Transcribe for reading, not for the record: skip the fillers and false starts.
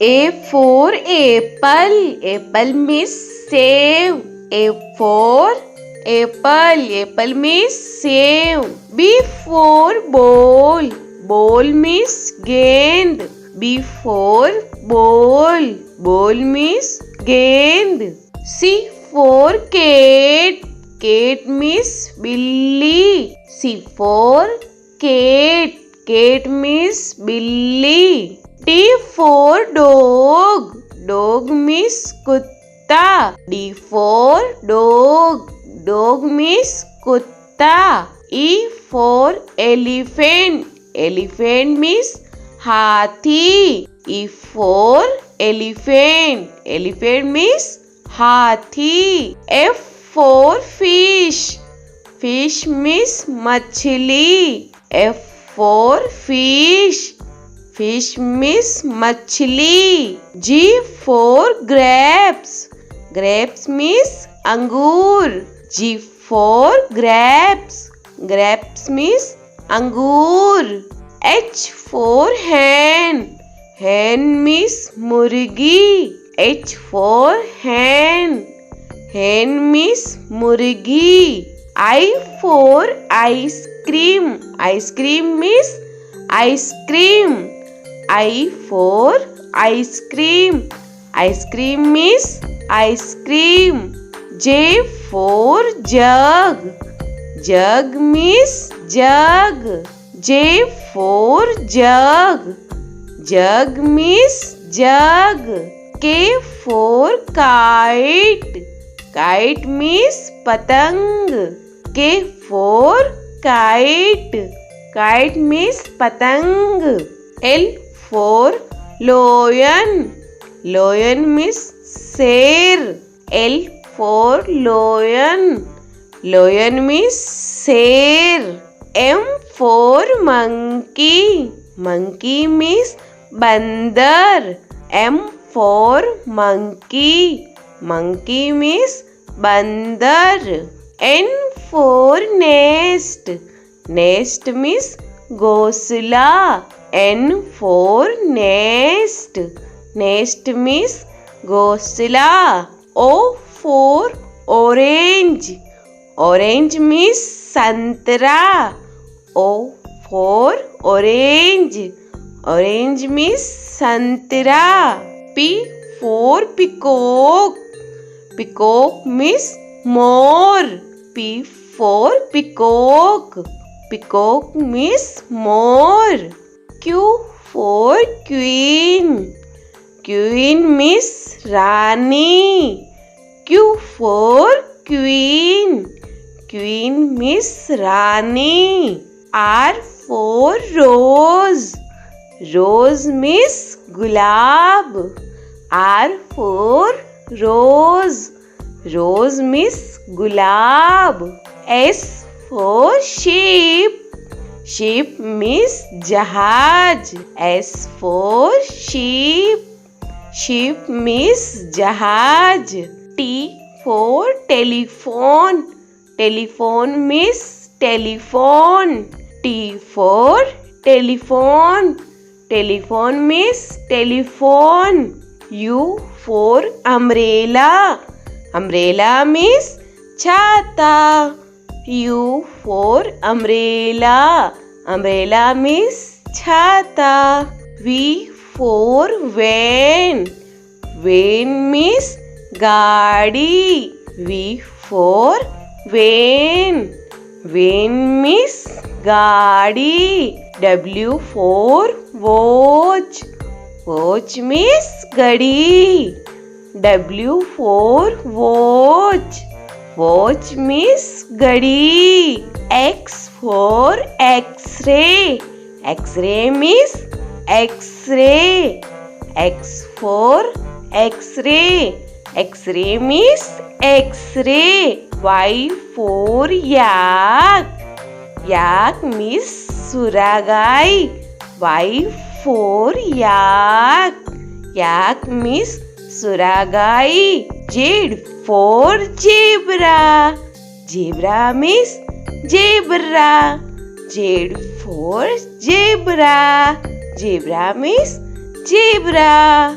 A for apple. Apple means save. A for apple. Apple means save. B for ball. Ball means gend. B for ball. Ball means gend. C for cat. Cat means billy. C for cat. Cat means billy. D for dog. Dog means kutta. D for dog. Dog means kutta. E for elephant. Elephant means hathi. E for elephant. Elephant means hathi. F for fish. Fish means machli. F for fish. Fish means machli. G for grapes. Grapes means angur. G for grapes. Grapes means angur. H for hen. Hen means murgi. H for hen. Hen means murgi. I for ice cream. Ice cream means ice cream. I for ice cream. Ice cream means ice cream. J for jug. Jug means jug. J for jug. Jug means jug. K for kite. Kite means patang. K for kite. Kite means patang. L for lion. Lion means sher. L for lion. Lion means sher. M for monkey. Monkey means bandar. M for monkey. Monkey means bandar. N for nest. Nest means ghosla. N for nest. Nest means ghosla. O for orange. Orange means santra. O for orange. Orange means santra. P for peacock. Peacock means more. P for peacock. Peacock means more. Q for queen. Queen means Rani. Q for queen. Queen means Rani. R for rose. Rose means gulab. R for rose. Rose means gulab. S for sheep. Sheep means jahaj. S for sheep. Sheep means jahaj. T for telephone. Telephone means telephone. T for telephone. Telephone means telephone. U for umbrella. Umbrella means chhata. U for umbrella. Umbrella means chhata. V for van. Van means gaadi. V for van. Van means gaadi. W for watch. Watch means gadi. W for watch. Watch means gadi. X for X-ray. X-ray means X-ray. X for X-ray. X-ray means X-ray. Y for yak. Yak means suragai. Y for yak. Yak means suragai. Z for zebra. Zebra means zebra. Z for zebra. Zebra means zebra.